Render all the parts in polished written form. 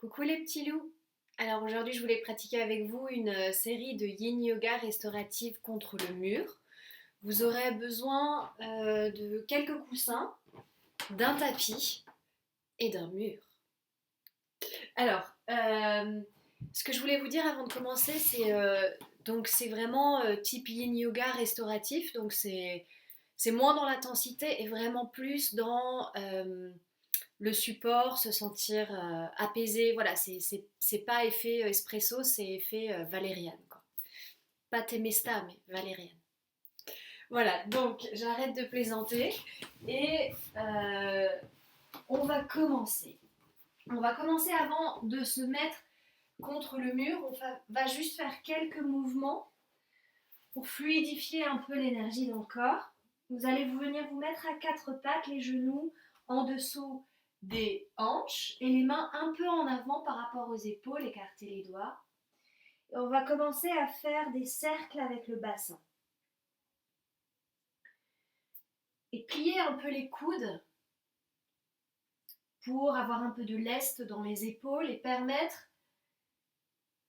Coucou les petits loups! Alors aujourd'hui je voulais pratiquer avec vous une série de yin yoga restaurative contre le mur. Vous aurez besoin de quelques coussins, d'un tapis et d'un mur. Alors, ce que je voulais vous dire avant de commencer, c'est vraiment type yin yoga restauratif, donc c'est moins dans l'intensité et vraiment plus dans le support, se sentir apaisé. Voilà, c'est pas effet espresso, c'est effet valériane, quoi. Pas Temesta, mais valériane. Voilà, donc j'arrête de plaisanter et on va commencer. On va commencer avant de se mettre contre le mur. Va juste faire quelques mouvements pour fluidifier un peu l'énergie dans le corps. Vous allez venir vous mettre à quatre pattes, les genoux en dessous des hanches et les mains un peu en avant par rapport aux épaules, écartez les doigts. Et on va commencer à faire des cercles avec le bassin. Et plier un peu les coudes pour avoir un peu de lest dans les épaules et permettre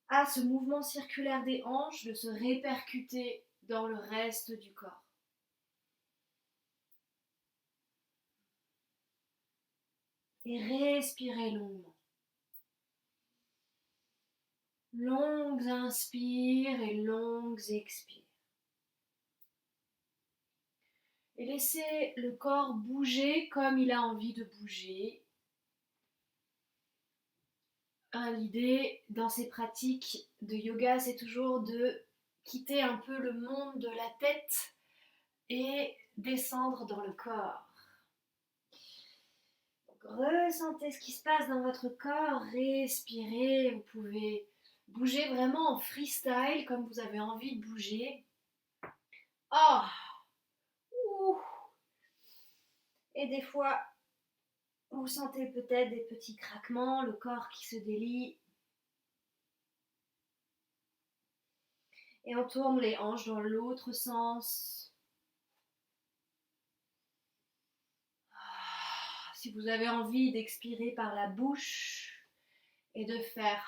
à ce mouvement circulaire des hanches de se répercuter dans le reste du corps. Et respirez longuement. Longues inspires et longues expires. Et laissez le corps bouger comme il a envie de bouger. L'idée dans ces pratiques de yoga, c'est toujours de quitter un peu le monde de la tête et descendre dans le corps. Ressentez ce qui se passe dans votre corps, respirez, vous pouvez bouger vraiment en freestyle comme vous avez envie de bouger. Oh, et des fois, vous sentez peut-être des petits craquements, le corps qui se délie. Et on tourne les hanches dans l'autre sens. Si vous avez envie d'expirer par la bouche et de faire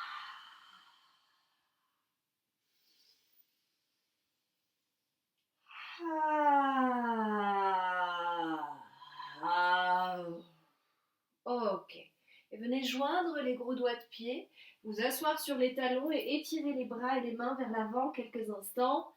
ok. Et venez joindre les gros doigts de pied, vous asseoir sur les talons et étirer les bras et les mains vers l'avant quelques instants.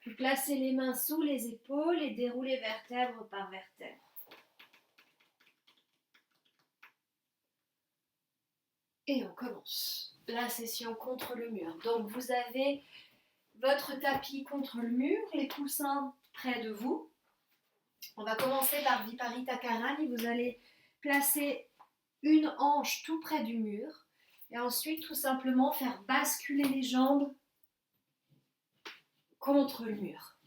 Puis placez les mains sous les épaules et déroulez vertèbre par vertèbre. Et on commence la session contre le mur. Donc vous avez votre tapis contre le mur, les coussins près de vous. On va commencer par Viparita Karani. Vous allez placer une hanche tout près du mur et ensuite tout simplement faire basculer les jambes contre le mur.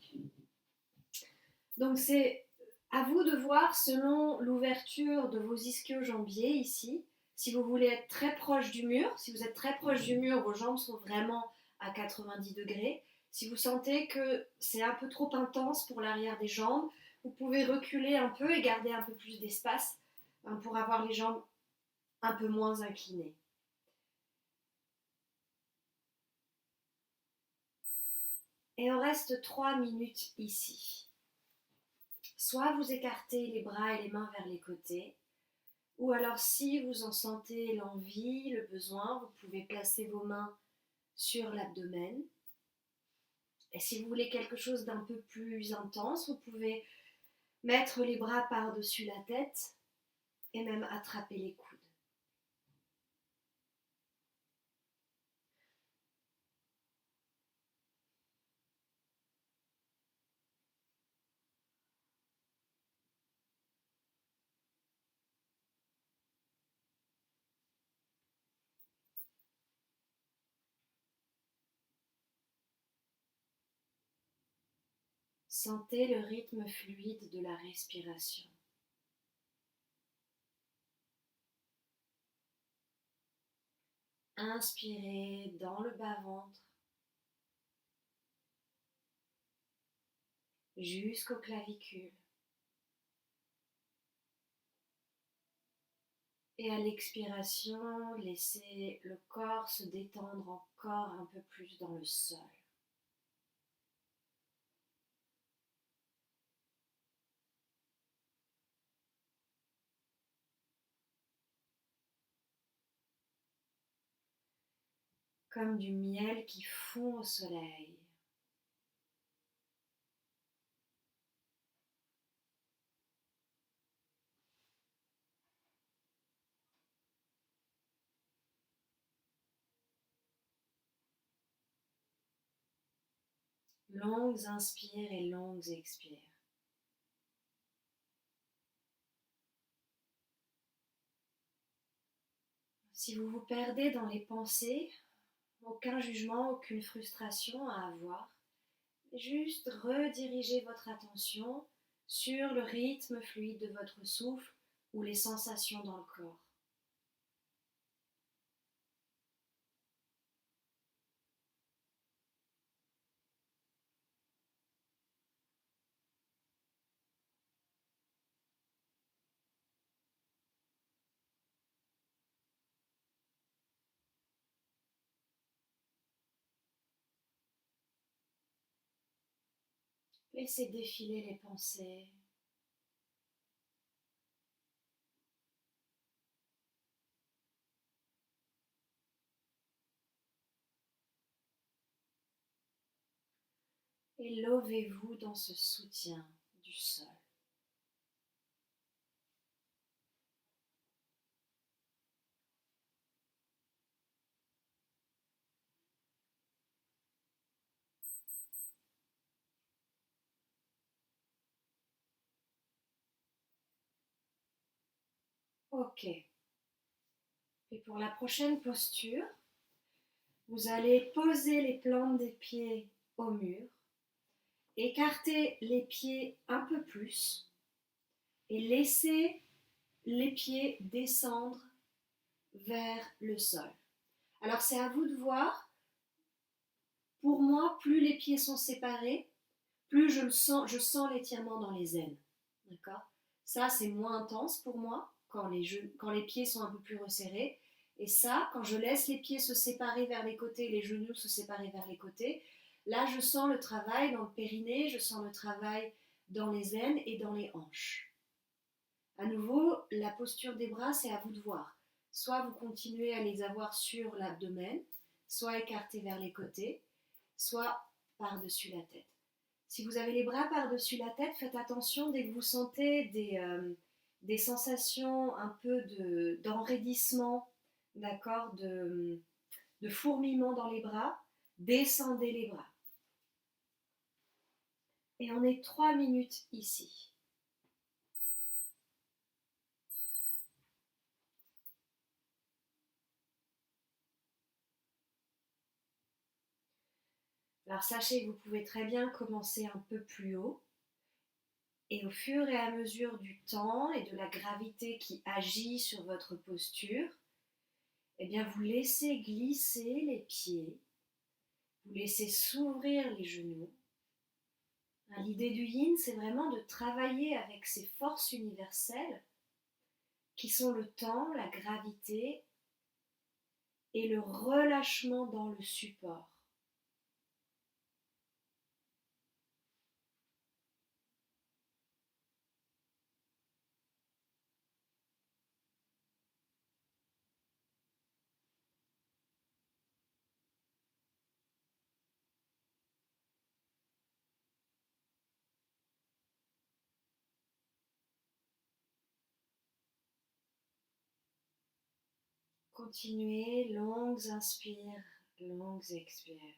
Donc c'est à vous de voir selon l'ouverture de vos ischio-jambiers ici. Si vous voulez être très proche du mur, si vous êtes très proche du mur, vos jambes sont vraiment à 90 degrés. Si vous sentez que c'est un peu trop intense pour l'arrière des jambes, vous pouvez reculer un peu et garder un peu plus d'espace pour avoir les jambes un peu moins inclinées. Et on reste 3 minutes ici. Soit vous écartez les bras et les mains vers les côtés, ou alors si vous en sentez l'envie, le besoin, vous pouvez placer vos mains sur l'abdomen. Et si vous voulez quelque chose d'un peu plus intense, vous pouvez mettre les bras par-dessus la tête et même attraper les coudes. Sentez le rythme fluide de la respiration. Inspirez dans le bas-ventre jusqu'aux clavicules. Et à l'expiration, laissez le corps se détendre encore un peu plus dans le sol. Comme du miel qui fond au soleil. Longues inspires et longues expires. Si vous vous perdez dans les pensées, aucun jugement, aucune frustration à avoir. Juste redirigez votre attention sur le rythme fluide de votre souffle ou les sensations dans le corps. Laissez défiler les pensées. Et levez-vous dans ce soutien du sol. Ok. Et pour la prochaine posture, vous allez poser les plantes des pieds au mur, écarter les pieds un peu plus et laisser les pieds descendre vers le sol. Alors c'est à vous de voir. Pour moi, plus les pieds sont séparés, plus je sens l'étirement dans les aines. D'accord? Ça, c'est moins intense pour moi quand les pieds sont un peu plus resserrés. Et ça, quand je laisse les pieds se séparer vers les côtés, les genoux se séparer vers les côtés, là, je sens le travail dans le périnée, je sens le travail dans les aines et dans les hanches. À nouveau, la posture des bras, c'est à vous de voir. Soit vous continuez à les avoir sur l'abdomen, soit écartés vers les côtés, soit par-dessus la tête. Si vous avez les bras par-dessus la tête, faites attention dès que vous sentez des sensations un peu d'enraidissement, d'accord, de fourmillement dans les bras, descendez les bras. Et on est 3 minutes ici. Alors sachez que vous pouvez très bien commencer un peu plus haut et au fur et à mesure du temps et de la gravité qui agit sur votre posture, eh bien vous laissez glisser les pieds, vous laissez s'ouvrir les genoux. L'idée du yin, c'est vraiment de travailler avec ces forces universelles qui sont le temps, la gravité et le relâchement dans le support. Continuez, longues inspires, longues expires.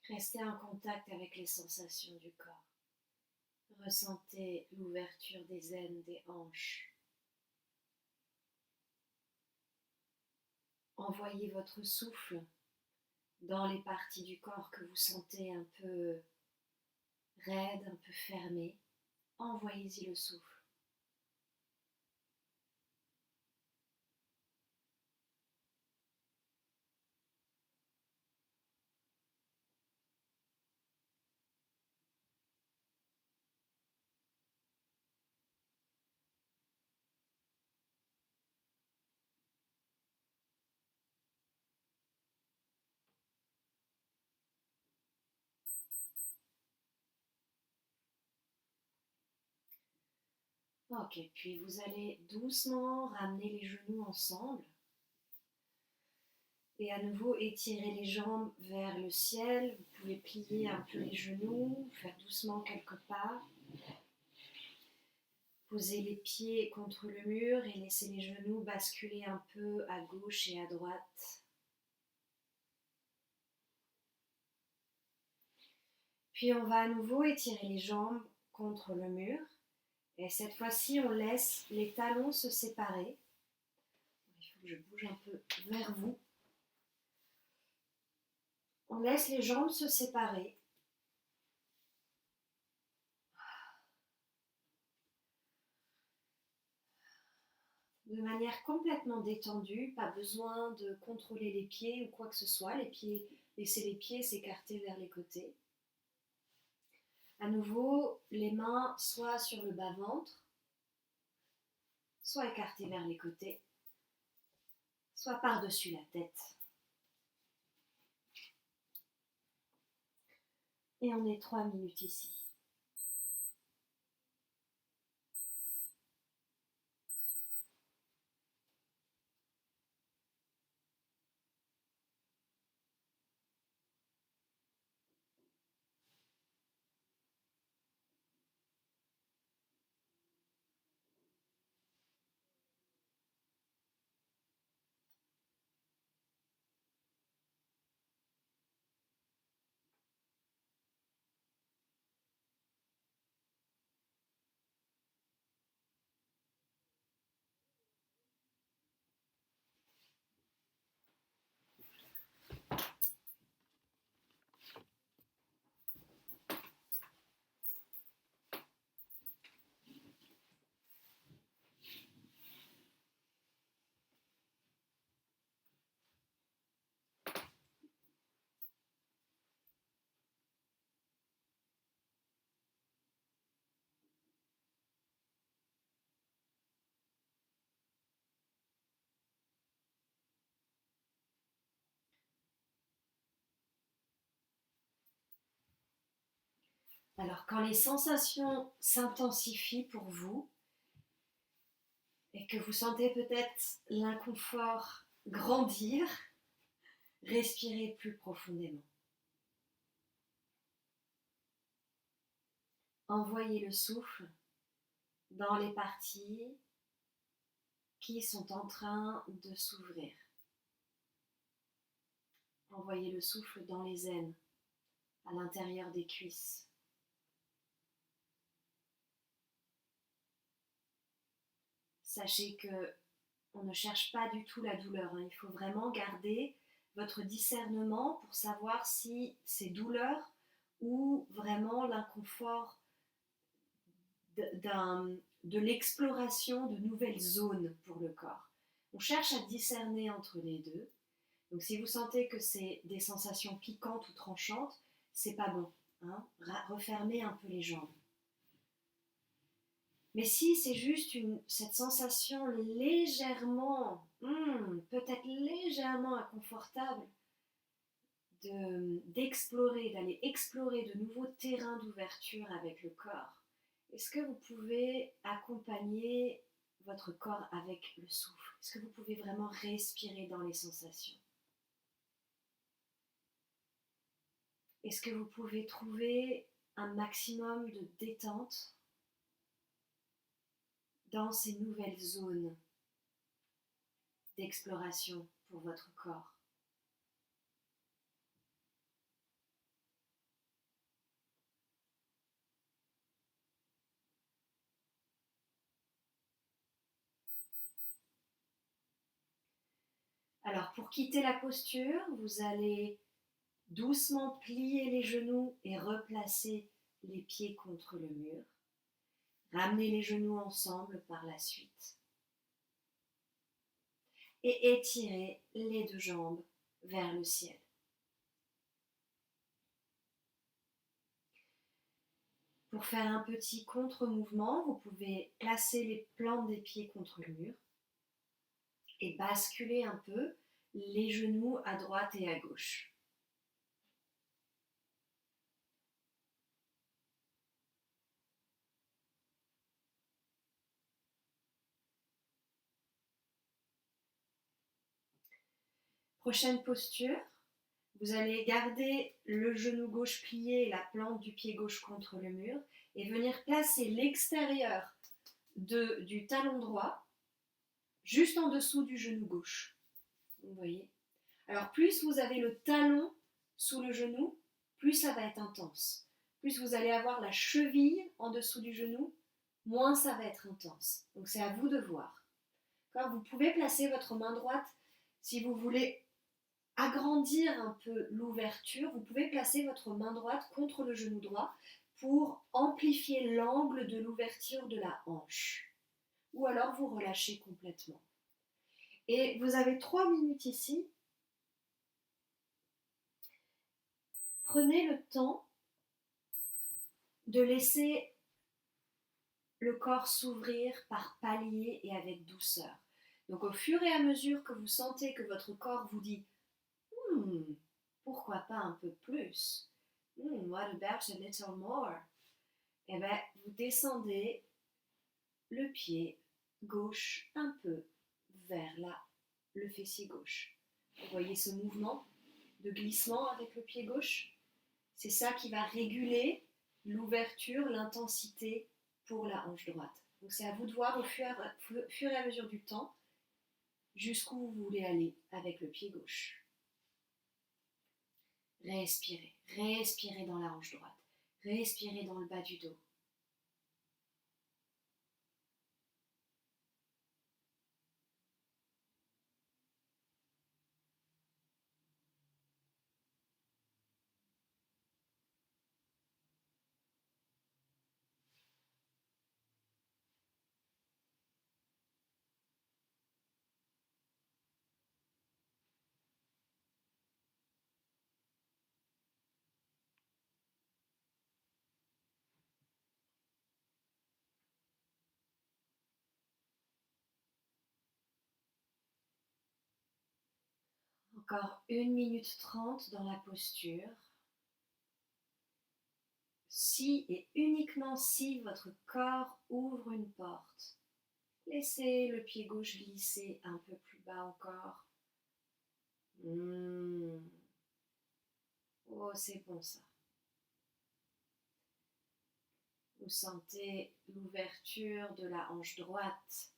Restez en contact avec les sensations du corps. Ressentez l'ouverture des aines des hanches. Envoyez votre souffle dans les parties du corps que vous sentez un peu raides, un peu fermées. Envoyez-y le souffle. Ok, puis vous allez doucement ramener les genoux ensemble et à nouveau étirer les jambes vers le ciel. Vous pouvez plier un peu les genoux, faire doucement quelques pas. Posez les pieds contre le mur et laissez les genoux basculer un peu à gauche et à droite. Puis on va à nouveau étirer les jambes contre le mur. Et cette fois-ci, on laisse les talons se séparer. Il faut que je bouge un peu vers vous. On laisse les jambes se séparer. De manière complètement détendue, pas besoin de contrôler les pieds ou quoi que ce soit. Laissez les pieds s'écarter vers les côtés. À nouveau, les mains soit sur le bas-ventre, soit écartées vers les côtés, soit par-dessus la tête. Et on est 3 minutes ici. Alors, quand les sensations s'intensifient pour vous et que vous sentez peut-être l'inconfort grandir, respirez plus profondément. Envoyez le souffle dans les parties qui sont en train de s'ouvrir. Envoyez le souffle dans les aines, à l'intérieur des cuisses. Sachez que on ne cherche pas du tout la douleur. Il faut vraiment garder votre discernement pour savoir si c'est douleur ou vraiment l'inconfort de l'exploration de nouvelles zones pour le corps. On cherche à discerner entre les deux. Donc si vous sentez que c'est des sensations piquantes ou tranchantes, c'est pas bon. Refermez un peu les jambes. Mais si c'est juste cette sensation légèrement, peut-être légèrement inconfortable d'explorer, d'aller explorer de nouveaux terrains d'ouverture avec le corps, est-ce que vous pouvez accompagner votre corps avec le souffle? Est-ce que vous pouvez vraiment respirer dans les sensations? Est-ce que vous pouvez trouver un maximum de détente dans ces nouvelles zones d'exploration pour votre corps? Alors pour quitter la posture, vous allez doucement plier les genoux et replacer les pieds contre le mur. Ramenez les genoux ensemble par la suite. Et étirez les deux jambes vers le ciel. Pour faire un petit contre-mouvement, vous pouvez placer les plantes des pieds contre le mur et basculer un peu les genoux à droite et à gauche. Prochaine posture, vous allez garder le genou gauche plié et la plante du pied gauche contre le mur et venir placer l'extérieur du talon droit juste en dessous du genou gauche. Vous voyez ? Alors plus vous avez le talon sous le genou, plus ça va être intense. Plus vous allez avoir la cheville en dessous du genou, moins ça va être intense. Donc c'est à vous de voir. Vous pouvez placer votre main droite si vous voulez agrandir un peu l'ouverture. Vous pouvez placer votre main droite contre le genou droit pour amplifier l'angle de l'ouverture de la hanche. Ou alors vous relâchez complètement. Et vous avez 3 minutes ici. Prenez le temps de laisser le corps s'ouvrir par paliers et avec douceur. Donc au fur et à mesure que vous sentez que votre corps vous dit pourquoi pas un peu plus? What about a little more? Eh bien, vous descendez le pied gauche un peu vers le fessier gauche. Vous voyez ce mouvement de glissement avec le pied gauche? C'est ça qui va réguler l'ouverture, l'intensité pour la hanche droite. Donc c'est à vous de voir au fur et à mesure du temps jusqu'où vous voulez aller avec le pied gauche. Respirez, respirez dans la hanche droite, respirez dans le bas du dos. Encore 1 minute 30 dans la posture. Si et uniquement si votre corps ouvre une porte, laissez le pied gauche glisser un peu plus bas encore. Oh, c'est bon ça. Vous sentez l'ouverture de la hanche droite.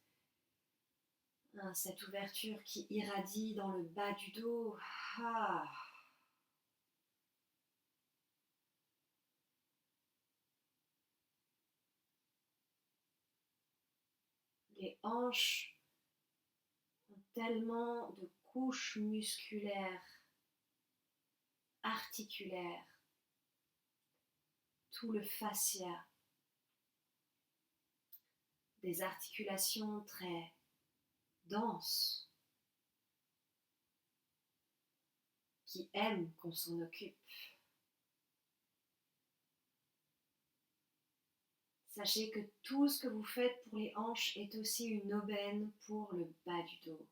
Cette ouverture qui irradie dans le bas du dos. Les hanches ont tellement de couches musculaires, articulaires, tout le fascia, des articulations très denses, qui aiment qu'on s'en occupe. Sachez que tout ce que vous faites pour les hanches est aussi une aubaine pour le bas du dos.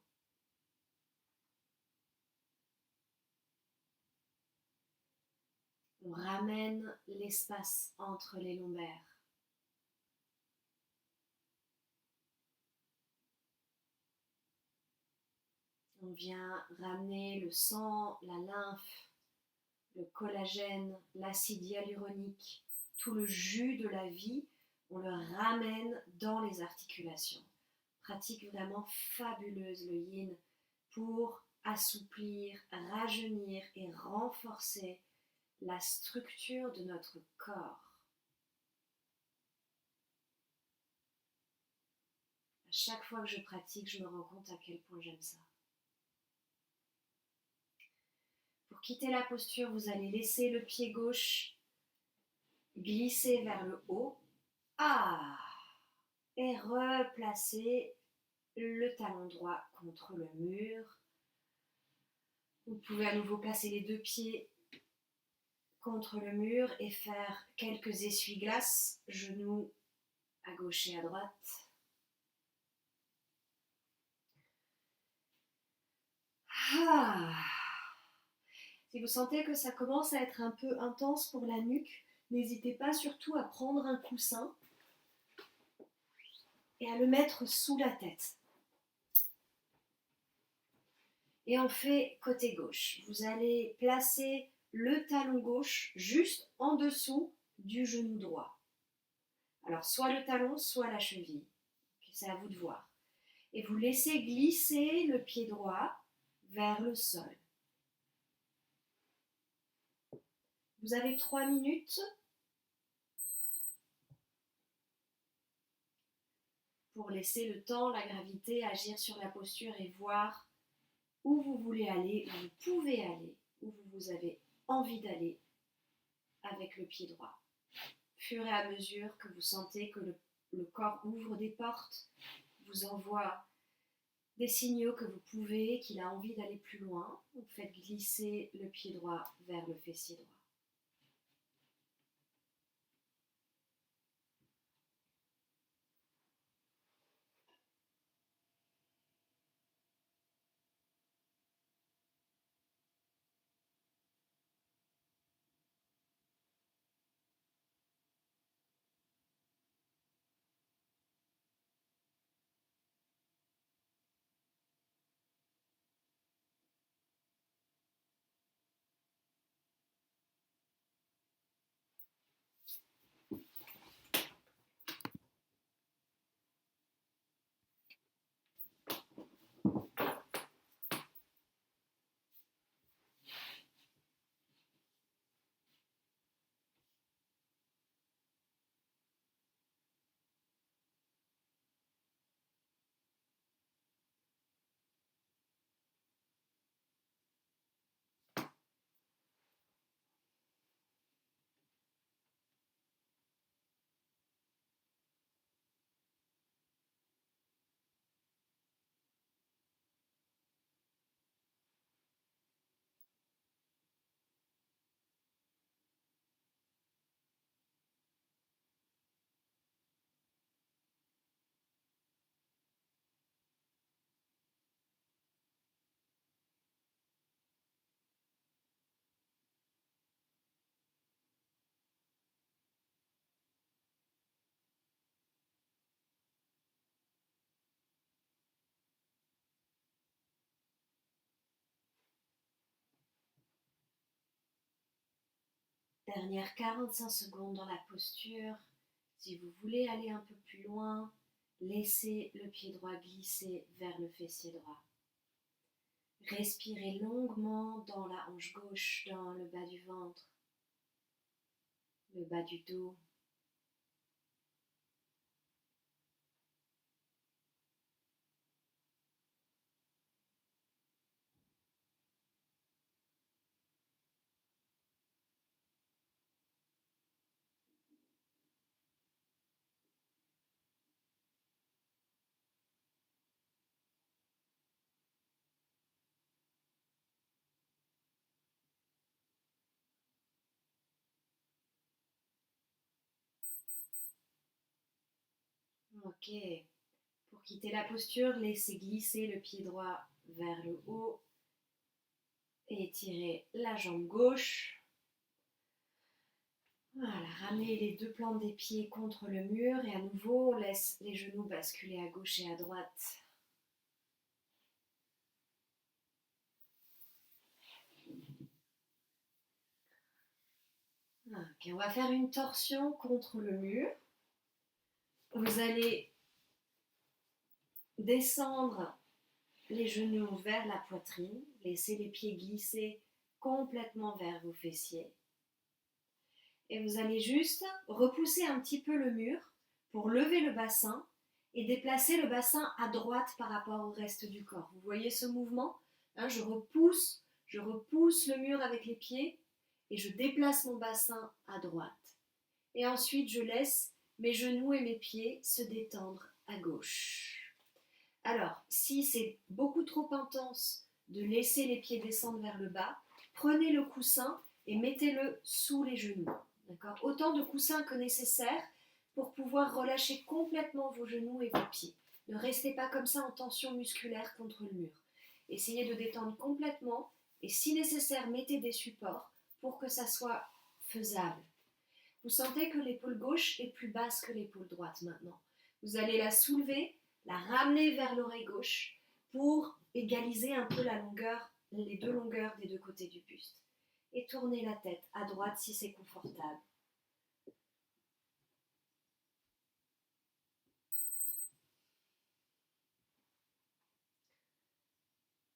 On ramène l'espace entre les lombaires. On vient ramener le sang, la lymphe, le collagène, l'acide hyaluronique, tout le jus de la vie, on le ramène dans les articulations. Pratique vraiment fabuleuse le yin pour assouplir, rajeunir et renforcer la structure de notre corps. À chaque fois que je pratique, je me rends compte à quel point j'aime ça. quitter la posture, vous allez laisser le pied gauche glisser vers le haut. Et replacer le talon droit contre le mur. Vous pouvez à nouveau placer les deux pieds contre le mur et faire quelques essuie-glaces, genoux à gauche et à droite. Si vous sentez que ça commence à être un peu intense pour la nuque, n'hésitez pas surtout à prendre un coussin et à le mettre sous la tête. Et on fait côté gauche. Vous allez placer le talon gauche juste en dessous du genou droit. Alors soit le talon, soit la cheville. C'est à vous de voir. Et vous laissez glisser le pied droit vers le sol. Vous avez 3 minutes pour laisser le temps, la gravité agir sur la posture et voir où vous voulez aller, où vous pouvez aller, où vous avez envie d'aller avec le pied droit. Au fur et à mesure que vous sentez que le corps ouvre des portes, vous envoie des signaux que vous pouvez, qu'il a envie d'aller plus loin, vous faites glisser le pied droit vers le fessier droit. Dernière 45 secondes dans la posture. Si vous voulez aller un peu plus loin, laissez le pied droit glisser vers le fessier droit. Respirez longuement dans la hanche gauche, dans le bas du ventre, le bas du dos. Ok. Pour quitter la posture, laissez glisser le pied droit vers le haut et étirez la jambe gauche. Voilà, ramenez les deux plantes des pieds contre le mur et à nouveau, on laisse les genoux basculer à gauche et à droite. Ok, on va faire une torsion contre le mur. Vous allez descendre les genoux vers la poitrine, laissez les pieds glisser complètement vers vos fessiers. Et vous allez juste repousser un petit peu le mur pour lever le bassin et déplacer le bassin à droite par rapport au reste du corps. Vous voyez ce mouvement ? Je repousse Je repousse le mur avec les pieds et je déplace mon bassin à droite. Et ensuite, je laisse mes genoux et mes pieds se détendre à gauche. Alors, si c'est beaucoup trop intense de laisser les pieds descendre vers le bas, prenez le coussin et mettez-le sous les genoux. D'accord ? Autant de coussins que nécessaire pour pouvoir relâcher complètement vos genoux et vos pieds. Ne restez pas comme ça en tension musculaire contre le mur. Essayez de détendre complètement et si nécessaire, mettez des supports pour que ça soit faisable. Vous sentez que l'épaule gauche est plus basse que l'épaule droite maintenant. Vous allez la soulever, la ramener vers l'oreille gauche pour égaliser un peu la longueur, les deux longueurs des deux côtés du buste. Et tournez la tête à droite si c'est confortable.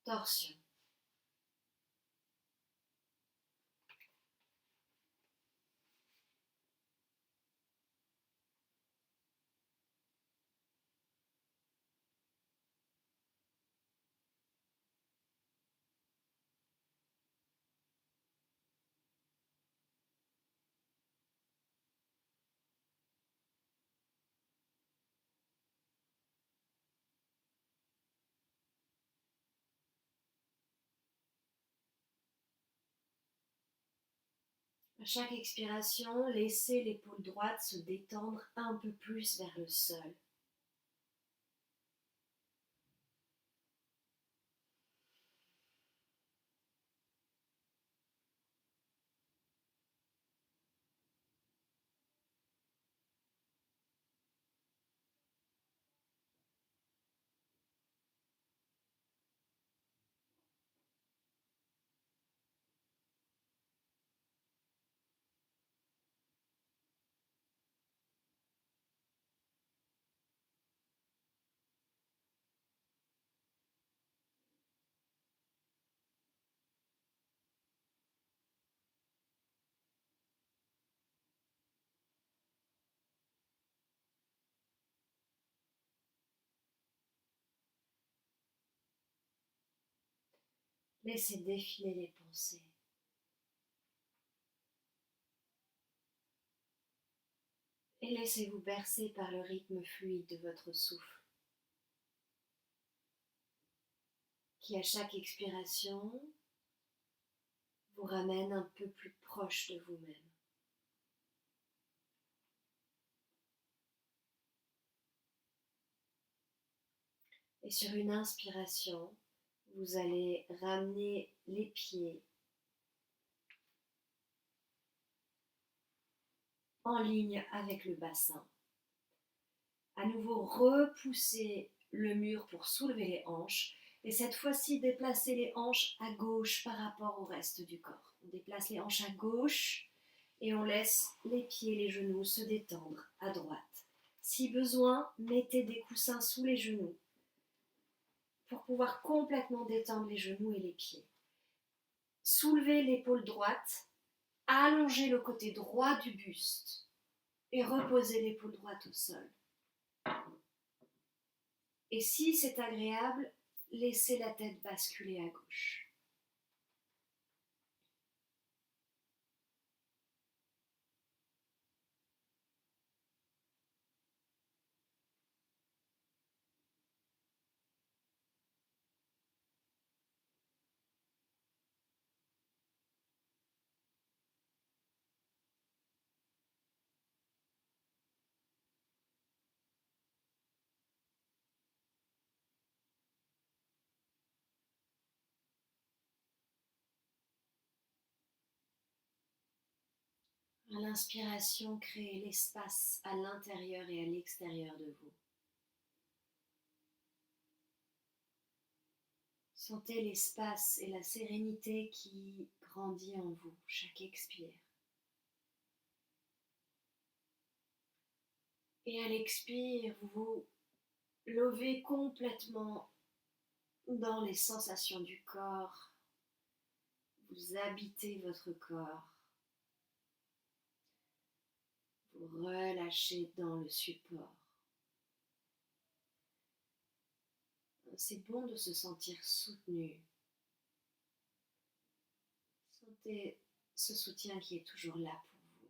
Torsion. À chaque expiration, laissez l'épaule droite se détendre un peu plus vers le sol. Laissez défiler les pensées. Et laissez-vous bercer par le rythme fluide de votre souffle, qui à chaque expiration vous ramène un peu plus proche de vous-même. Et sur une inspiration, vous allez ramener les pieds en ligne avec le bassin. À nouveau, repoussez le mur pour soulever les hanches. Et cette fois-ci, déplacez les hanches à gauche par rapport au reste du corps. On déplace les hanches à gauche et on laisse les pieds, les genoux se détendre à droite. Si besoin, mettez des coussins sous les genoux pour pouvoir complètement détendre les genoux et les pieds. Soulevez l'épaule droite, allongez le côté droit du buste et reposez l'épaule droite au sol. Et si c'est agréable, laissez la tête basculer à gauche. À l'inspiration, créez l'espace à l'intérieur et à l'extérieur de vous. Sentez l'espace et la sérénité qui grandit en vous, chaque expire. Et à l'expire, vous vous levez complètement dans les sensations du corps. Vous habitez votre corps. Vous relâchez dans le support. C'est bon de se sentir soutenu. Sentez ce soutien qui est toujours là pour vous.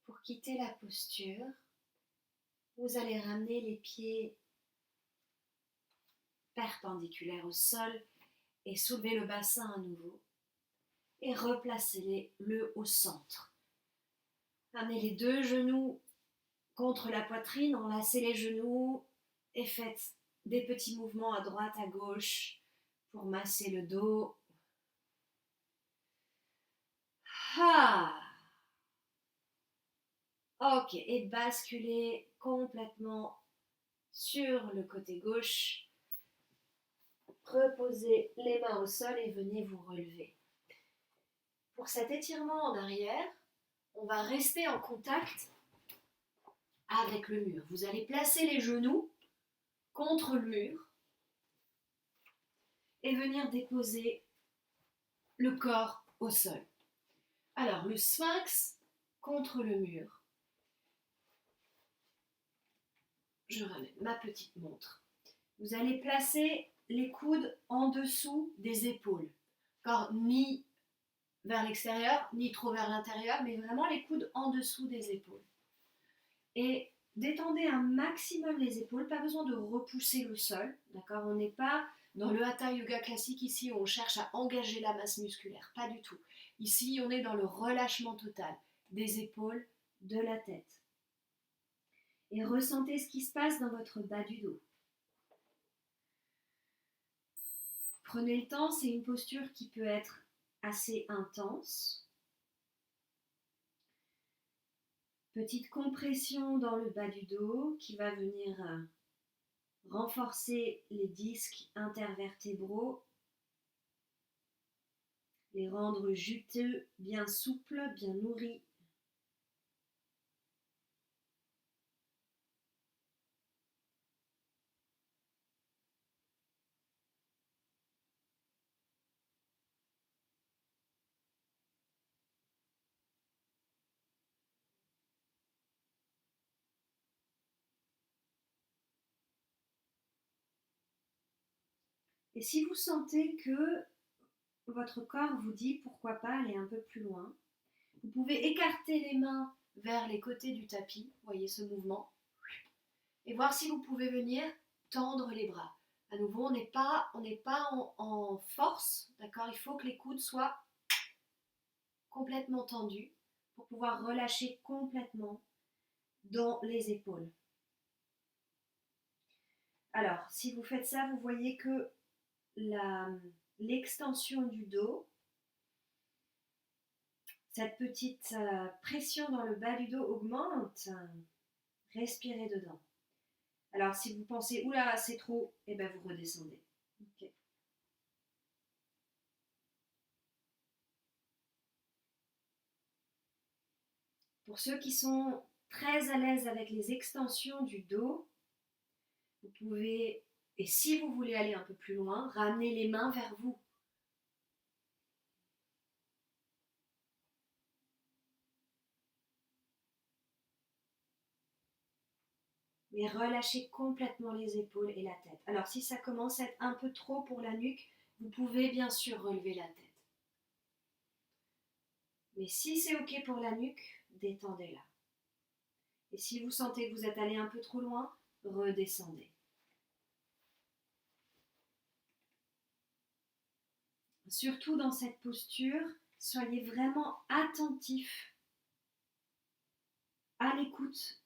Pour quitter la posture, vous allez ramener les pieds perpendiculaires au sol et soulever le bassin à nouveau et replacez-les au centre. Amenez les deux genoux contre la poitrine, enlacez les genoux et faites des petits mouvements à droite, à gauche pour masser le dos. Ah. Ok, et basculez complètement sur le côté gauche. Reposez les mains au sol et venez vous relever. Pour cet étirement en arrière, on va rester en contact avec le mur. Vous allez placer les genoux contre le mur et venir déposer le corps au sol. Alors, le sphinx contre le mur. Je ramène ma petite montre. Vous allez placer les coudes en dessous des épaules. Encore ni vers l'extérieur, ni trop vers l'intérieur, mais vraiment les coudes en dessous des épaules. Et détendez un maximum les épaules, pas besoin de repousser le sol, d'accord? On n'est pas dans le Hatha Yoga classique ici où on cherche à engager la masse musculaire, pas du tout. Ici, on est dans le relâchement total des épaules, de la tête. Et ressentez ce qui se passe dans votre bas du dos. Prenez le temps, c'est une posture qui peut être assez intense. Petite compression dans le bas du dos qui va venir renforcer les disques intervertébraux, les rendre juteux, bien souples, bien nourris. Et si vous sentez que votre corps vous dit pourquoi pas aller un peu plus loin, vous pouvez écarter les mains vers les côtés du tapis, voyez ce mouvement, et voir si vous pouvez venir tendre les bras. À nouveau, on n'est pas en force, d'accord? Il faut que les coudes soient complètement tendus pour pouvoir relâcher complètement dans les épaules. Alors, si vous faites ça, vous voyez que l'extension du dos, cette petite pression dans le bas du dos augmente. Respirez dedans. Alors, si vous pensez, oula, c'est trop, eh bien, vous redescendez. Okay. Pour ceux qui sont très à l'aise avec les extensions du dos, vous pouvez, et si vous voulez aller un peu plus loin, ramener les mains vers vous. Mais relâchez complètement les épaules et la tête. Alors, si ça commence à être un peu trop pour la nuque, vous pouvez bien sûr relever la tête. Mais si c'est OK pour la nuque, détendez-la. Et si vous sentez que vous êtes allé un peu trop loin, redescendez. Surtout dans cette posture, soyez vraiment attentifs à l'écoute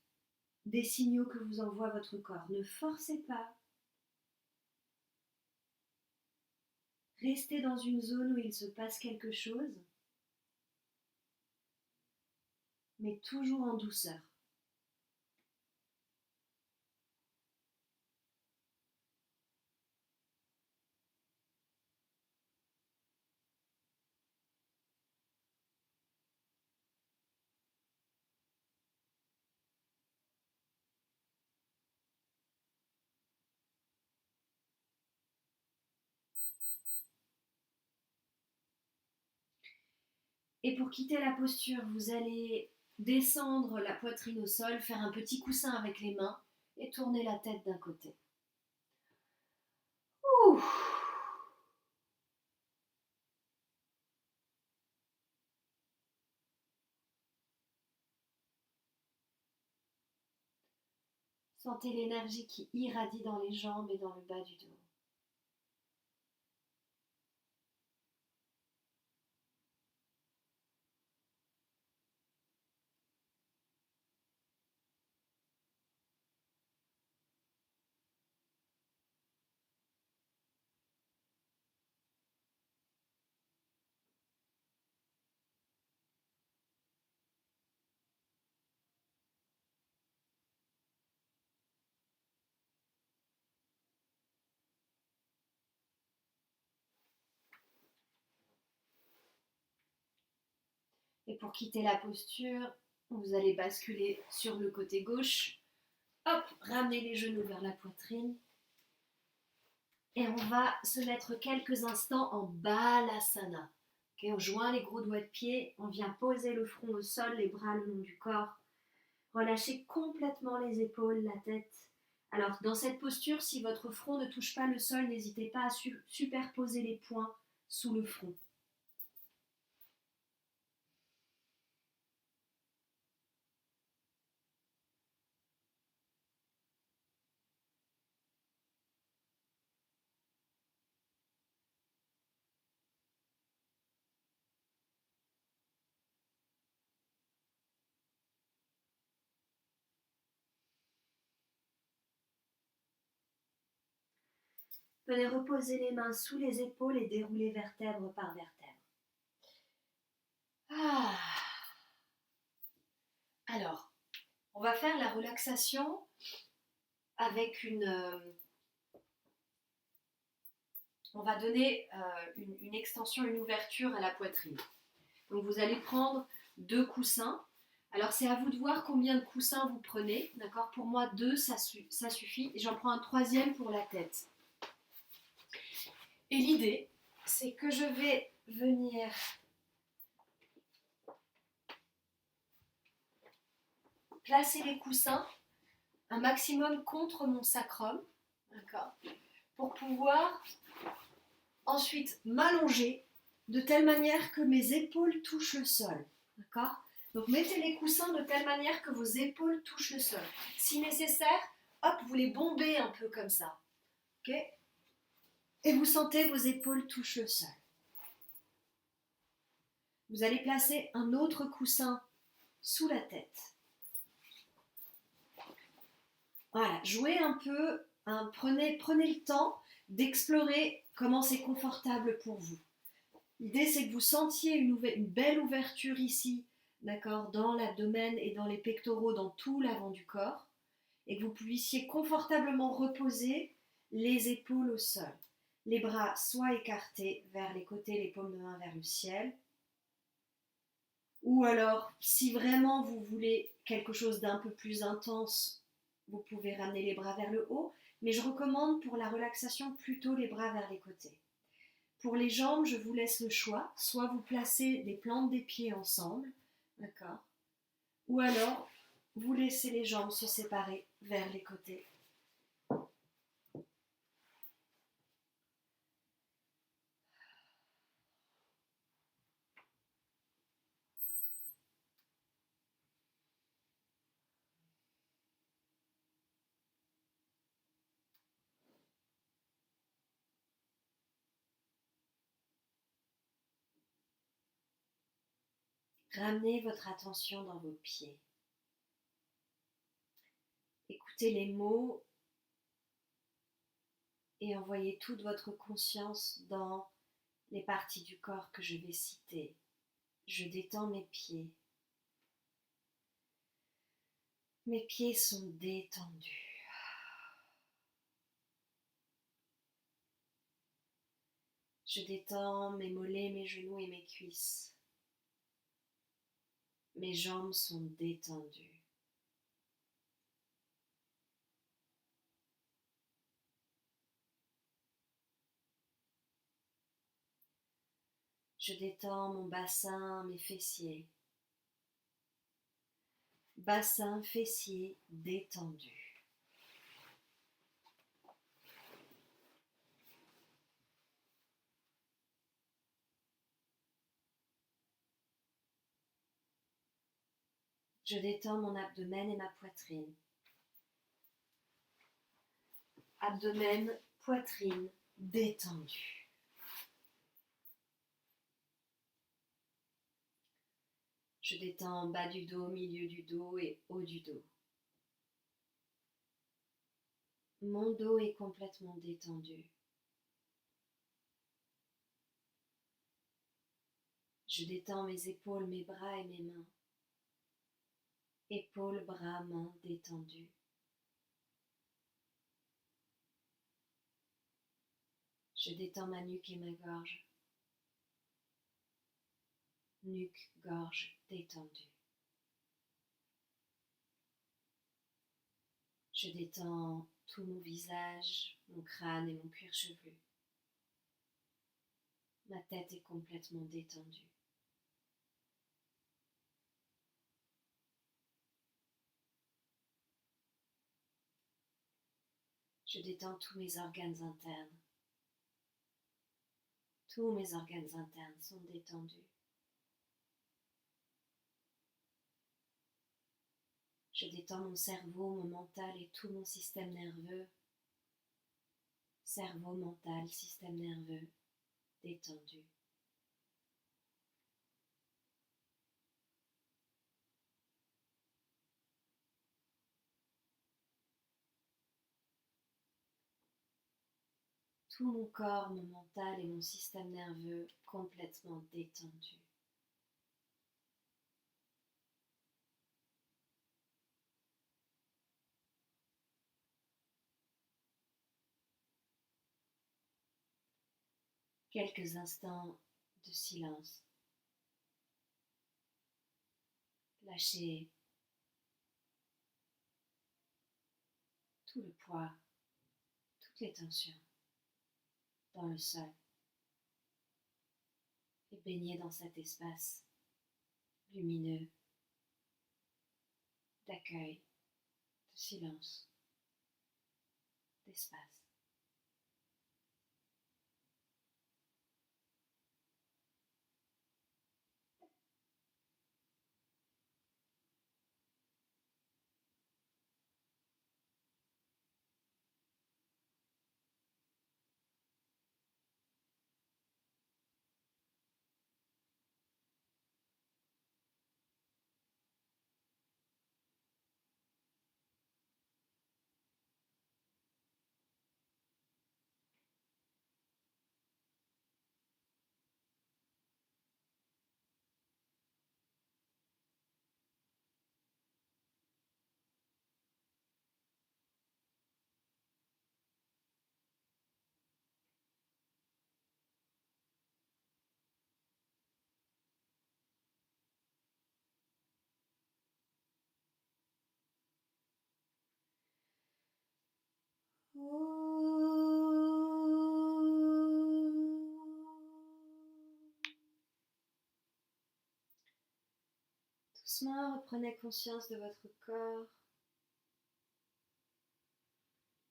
des signaux que vous envoie votre corps. Ne forcez pas. Restez dans une zone où il se passe quelque chose, mais toujours en douceur. Et pour quitter la posture, vous allez descendre la poitrine au sol, faire un petit coussin avec les mains et tourner la tête d'un côté. Ouh. Sentez l'énergie qui irradie dans les jambes et dans le bas du dos. Et pour quitter la posture, vous allez basculer sur le côté gauche. Hop, ramenez les genoux vers la poitrine. Et on va se mettre quelques instants en Balasana. Okay, on joint les gros doigts de pied, on vient poser le front au sol, les bras le long du corps. Relâchez complètement les épaules, la tête. Alors, dans cette posture, si votre front ne touche pas le sol, n'hésitez pas à superposer les poings sous le front. Venez reposer les mains sous les épaules et dérouler vertèbre par vertèbre. Ah. Alors, on va faire la relaxation avec on va donner une extension, une ouverture à la poitrine. Donc vous allez prendre 2 coussins. Alors c'est à vous de voir combien de coussins vous prenez. D'accord ? Pour moi 2 ça suffit. Et j'en prends un 3e pour la tête. Et l'idée, c'est que je vais venir placer les coussins un maximum contre mon sacrum. D'accord ? Pour pouvoir ensuite m'allonger de telle manière que mes épaules touchent le sol. D'accord ? Donc mettez les coussins de telle manière que vos épaules touchent le sol. Si nécessaire, hop, vous les bombez un peu comme ça. Ok ? Et vous sentez vos épaules touchent le sol. Vous allez placer un autre coussin sous la tête. Voilà, jouez un peu, hein, prenez le temps d'explorer comment c'est confortable pour vous. L'idée, c'est que vous sentiez une belle ouverture ici, d'accord, dans l'abdomen et dans les pectoraux, dans tout l'avant du corps, et que vous puissiez confortablement reposer les épaules au sol. Les bras soit écartés vers les côtés, les paumes de main vers le ciel, ou alors, si vraiment vous voulez quelque chose d'un peu plus intense, vous pouvez ramener les bras vers le haut, mais je recommande pour la relaxation plutôt les bras vers les côtés. Pour les jambes, je vous laisse le choix, soit vous placez les plantes des pieds ensemble, d'accord, ou alors vous laissez les jambes se séparer vers les côtés. Ramenez votre attention dans vos pieds. Écoutez les mots et envoyez toute votre conscience dans les parties du corps que je vais citer. Je détends mes pieds. Mes pieds sont détendus. Je détends mes mollets, mes genoux et mes cuisses. Mes jambes sont détendues. Je détends mon bassin, mes fessiers. Bassin, fessiers détendus. Je détends mon abdomen et ma poitrine. Abdomen, poitrine détendue. Je détends bas du dos, milieu du dos et haut du dos. Mon dos est complètement détendu. Je détends mes épaules, mes bras et mes mains. Épaules, bras, mains détendus. Je détends ma nuque et ma gorge. Nuque, gorge détendue. Je détends tout mon visage, mon crâne et mon cuir chevelu. Ma tête est complètement détendue. Je détends tous mes organes internes. Tous mes organes internes sont détendus. Je détends mon cerveau, mon mental et tout mon système nerveux. Cerveau, mental, système nerveux, détendu. Tout mon corps, mon mental et mon système nerveux complètement détendus. Quelques instants de silence. Lâchez tout le poids, toutes les tensions dans le sol et baignez dans cet espace lumineux d'accueil, de silence, d'espace. Doucement, reprenez conscience de votre corps.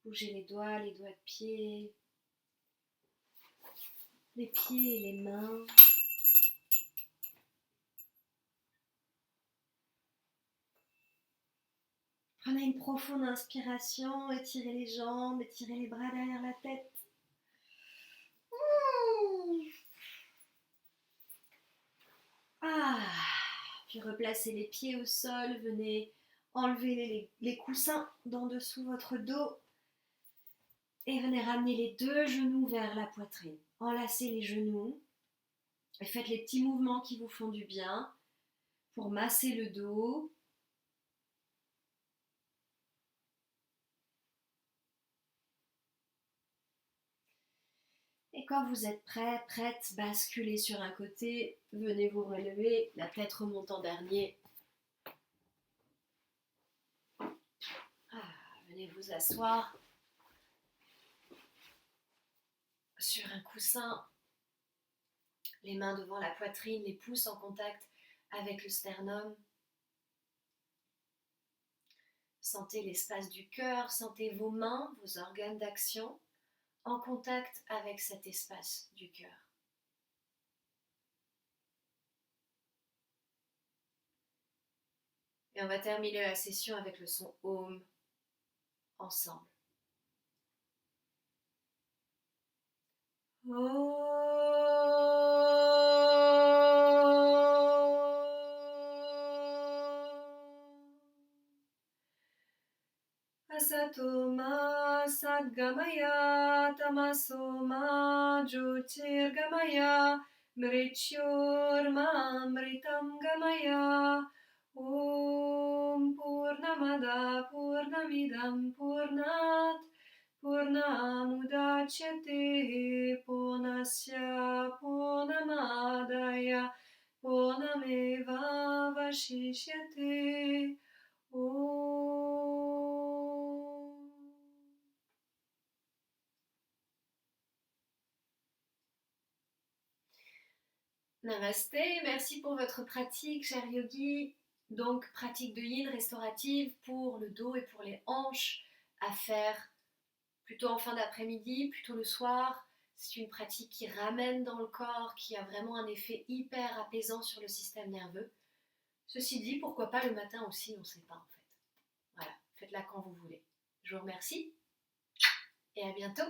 Bougez les doigts de pied, les pieds et les mains. Prenez une profonde inspiration, étirez les jambes, étirez les bras derrière la tête. Puis replacez les pieds au sol, venez enlever les coussins d'en dessous votre dos et venez ramener les deux genoux vers la poitrine. Enlacez les genoux, Et faites les petits mouvements qui vous font du bien pour masser le dos. Et quand vous êtes prêt, prête, basculez sur un côté, venez vous relever, la tête remonte en dernier. Venez vous asseoir sur un coussin, les mains devant la poitrine, les pouces en contact avec le sternum. Sentez l'espace du cœur, sentez vos mains, vos organes d'action en contact avec cet espace du cœur. Et on va terminer la session avec le son Om ensemble. Asatoma sadgamaya tamasoma jyotirgamaya mrityorma mritam gamaya. Om Purnamada Purnamidam Purnat Purnamudachyate Purnasya Purnamadaya Purnameva Vashishyate. Om. Namasté, merci pour votre pratique, cher yogi. Donc, pratique de yin restaurative pour le dos et pour les hanches à faire plutôt en fin d'après-midi, plutôt le soir. C'est une pratique qui ramène dans le corps, qui a vraiment un effet hyper apaisant sur le système nerveux. Ceci dit, pourquoi pas le matin aussi, on ne sait pas en fait. Voilà, faites-la quand vous voulez. Je vous remercie et à bientôt.